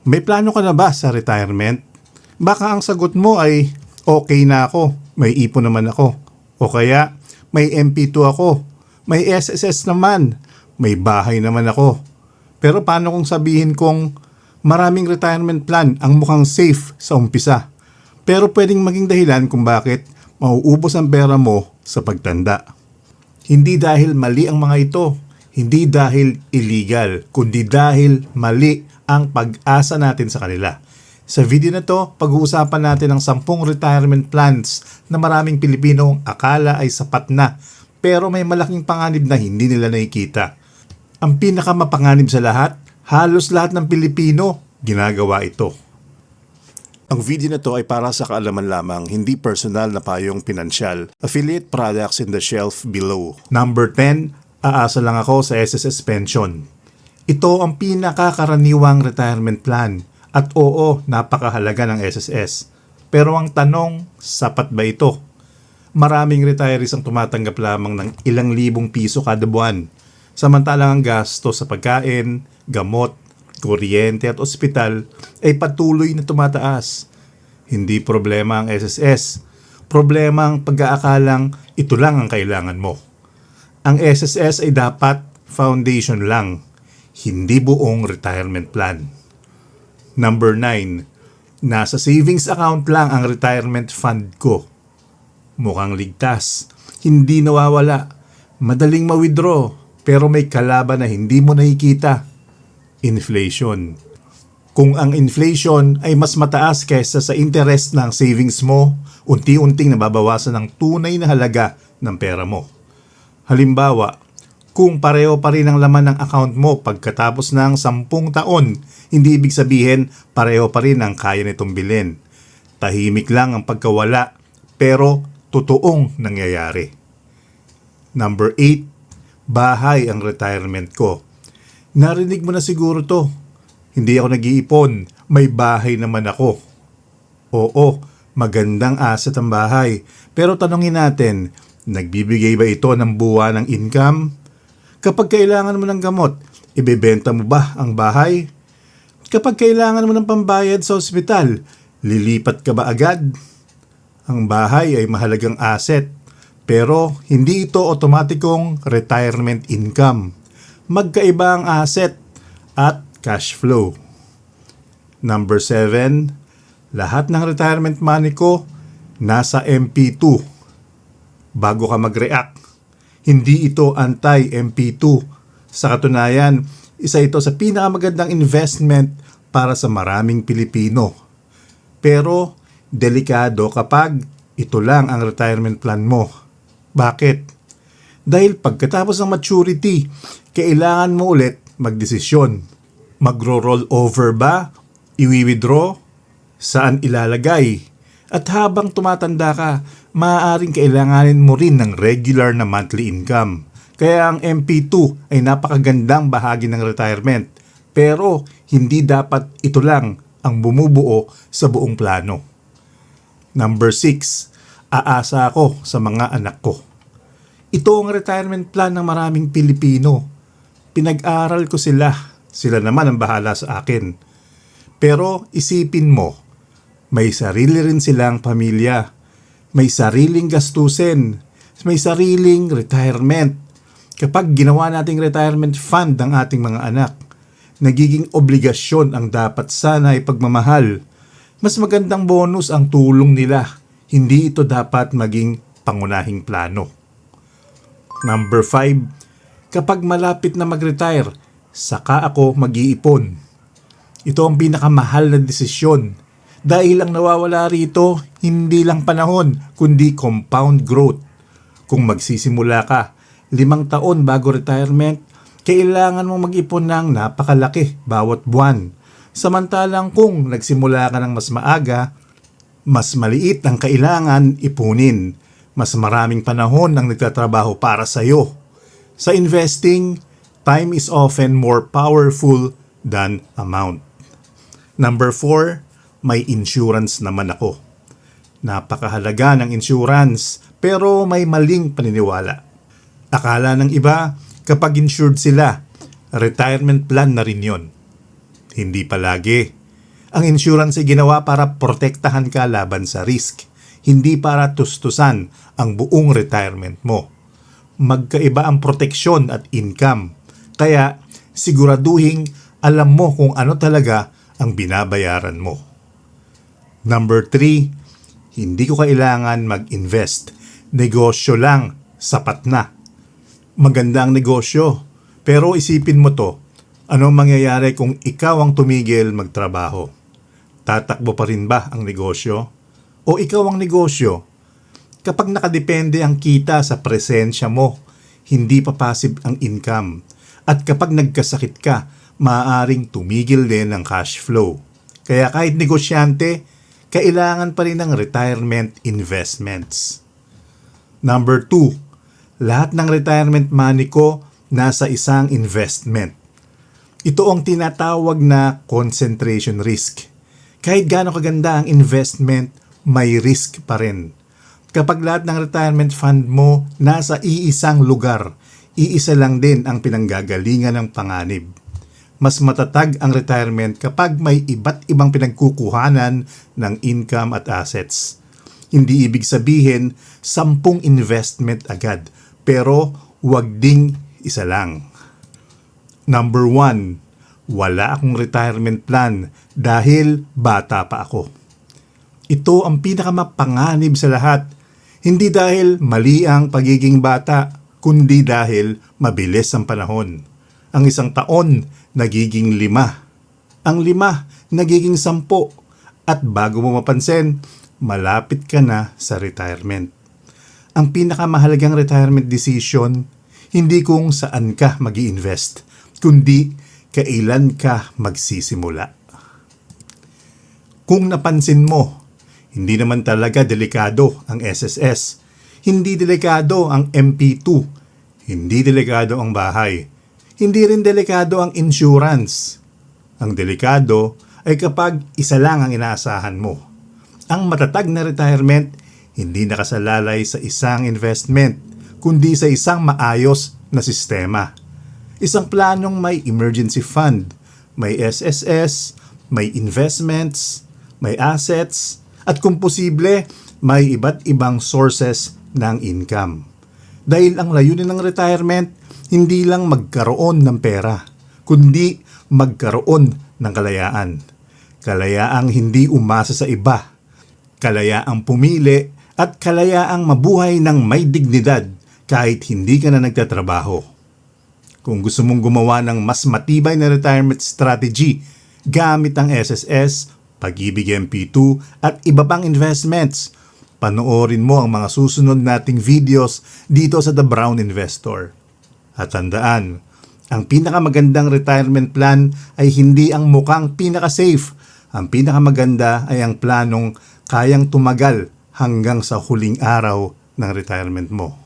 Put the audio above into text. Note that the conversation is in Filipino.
May plano ka na ba sa retirement? Baka ang sagot mo ay okay na ako, may ipon naman ako. O kaya may MP2 ako, may SSS naman, may bahay naman ako. Pero paano kung sabihin kong maraming retirement plan ang mukhang safe sa umpisa, pero pwedeng maging dahilan kung bakit mauubos ang pera mo sa pagtanda. Hindi dahil mali ang mga ito, hindi dahil illegal, kundi dahil mali ang pag-asa natin sa kanila. Sa video na to, pag-uusapan natin ang 10 retirement plans na maraming Pilipino akala ay sapat na, pero may malaking panganib na hindi nila nakikita. Ang pinakamapanganib sa lahat, halos lahat ng Pilipino ginagawa ito. Ang video na to ay para sa kaalaman lamang, hindi personal na payong pinansyal. Affiliate products in the shelf below. Number 10, aasa lang ako sa SSS Pension. Ito ang pinakakaraniwang retirement plan at oo, napakahalaga ng SSS. Pero ang tanong, sapat ba ito? Maraming retirees ang tumatanggap lamang ng ilang libong piso kada buwan. Samantalang ang gasto sa pagkain, gamot, kuryente at ospital ay patuloy na tumataas. Hindi problema ang SSS. Problema ang pag-aakalang ito lang ang kailangan mo. Ang SSS ay dapat foundation lang, hindi buong retirement plan. Number 9, nasa savings account lang ang retirement fund ko. Mukhang ligtas, hindi nawawala, madaling ma-withdraw, pero may kalaban na hindi mo nakikita. Inflation. Kung ang inflation ay mas mataas kaysa sa interest ng savings mo, unti-unting nababawasan ang tunay na halaga ng pera mo. Halimbawa, kung pareho pa rin ang laman ng account mo pagkatapos ng 10 taon, hindi ibig sabihin pareho pa rin ang kaya nitong bilhin. Tahimik lang ang pagkawala, pero totoong nangyayari. Number 8, bahay ang retirement ko. Narinig mo na siguro to. Hindi ako nag-iipon, may bahay naman ako. Oo, magandang asset ang bahay. Pero tanongin natin, nagbibigay ba ito ng buwan ng income? Kapag kailangan mo ng gamot, ibebenta mo ba ang bahay? Kapag kailangan mo ng pambayad sa ospital, lilipat ka ba agad? Ang bahay ay mahalagang asset, pero hindi ito otomatikong retirement income. Magkaiba ang asset at cash flow. Number 7, lahat ng retirement money ko nasa MP2. Bago ka mag-react, hindi ito anti-MP2. Sa katunayan, isa ito sa pinakamagandang investment para sa maraming Pilipino. Pero, delikado kapag ito lang ang retirement plan mo. Bakit? Dahil pagkatapos ng maturity, kailangan mo ulit magdesisyon. Magro-roll over ba? Iwi-withdraw? Saan ilalagay? At habang tumatanda ka, maaaring kailanganin mo rin ng regular na monthly income. Kaya ang MP2 ay napakagandang bahagi ng retirement. Pero hindi dapat ito lang ang bumubuo sa buong plano. Number 6, aasa ako sa mga anak ko. Ito ang retirement plan ng maraming Pilipino. Pinag-aral ko sila. Sila naman ang bahala sa akin. Pero isipin mo, may sarili rin silang pamilya. May sariling gastusin. May sariling retirement. Kapag ginawa nating retirement fund ang ating mga anak, nagiging obligasyon ang dapat sana ipagmamahal. Mas magandang bonus ang tulong nila. Hindi ito dapat maging pangunahing plano. Number 5, kapag malapit na mag-retire, saka ako mag-iipon. Ito ang pinakamahal na desisyon. Dahil ang nawawala rito, hindi lang panahon, kundi compound growth. Kung magsisimula ka, 5 taon bago retirement, kailangan mong mag-ipon ng napakalaki bawat buwan. Samantalang kung nagsimula ka ng mas maaga, mas maliit ang kailangan ipunin. Mas maraming panahon ang nagtatrabaho para sa iyo. Sa investing, time is often more powerful than amount. Number 4, may insurance naman ako. Napakahalaga ng insurance, pero may maling paniniwala. Akala ng iba, kapag insured sila, retirement plan na rin yon. Hindi palagi. Ang insurance ay ginawa para protektahan ka laban sa risk, hindi para tustusan ang buong retirement mo. Magkaiba ang proteksyon at income, kaya siguraduhin alam mo kung ano talaga ang binabayaran mo. Number 3, hindi ko kailangan mag-invest. Negosyo lang, sapat na. Maganda ang negosyo, pero isipin mo to, anong mangyayari kung ikaw ang tumigil magtrabaho? Tatakbo pa rin ba ang negosyo? O ikaw ang negosyo? Kapag nakadepende ang kita sa presensya mo, hindi pa passive ang income. At kapag nagkasakit ka, maaaring tumigil din ang cash flow. Kaya kahit negosyante, kailangan pa rin ng retirement investments. Number 2, lahat ng retirement money ko nasa isang investment. Ito ang tinatawag na concentration risk. Kahit gaano kaganda ang investment, may risk pa rin. Kapag lahat ng retirement fund mo nasa iisang lugar, iisa lang din ang pinanggagalingan ng panganib. Mas matatag ang retirement kapag may iba't ibang pinagkukuhanan ng income at assets. Hindi ibig sabihin 10 investment agad, pero wag ding isa lang. Number 1, wala akong retirement plan dahil bata pa ako. Ito ang pinakamapanganib sa lahat. Hindi dahil mali ang pagiging bata, kundi dahil mabilis ang panahon. Ang 1 taon nagiging 5. Ang 5 nagiging 10. At bago mo mapansin, malapit ka na sa retirement. Ang pinakamahalagang retirement decision, hindi kung saan ka mag-i-invest, kundi kailan ka magsisimula. Kung napansin mo, hindi naman talaga delikado ang SSS, hindi delikado ang MP2, hindi delikado ang bahay, hindi rin delikado ang insurance. Ang delikado ay kapag isa lang ang inaasahan mo. Ang matatag na retirement, hindi nakasalalay sa isang investment, kundi sa isang maayos na sistema. Isang planong may emergency fund, may SSS, may investments, may assets, at kung posible, may iba't ibang sources ng income. Dahil ang layunin ng retirement, hindi lang magkaroon ng pera, kundi magkaroon ng kalayaan. Kalayaang hindi umasa sa iba, kalayaang pumili, at kalayaang mabuhay ng may dignidad kahit hindi ka na nagtatrabaho. Kung gusto mong gumawa ng mas matibay na retirement strategy gamit ang SSS, Pag-ibig MP2 at iba pang investments, panoorin mo ang mga susunod nating videos dito sa The Brown Investor. At tandaan, ang pinakamagandang retirement plan ay hindi ang mukhang pinaka-safe. Ang pinakamaganda ay ang planong kayang tumagal hanggang sa huling araw ng retirement mo.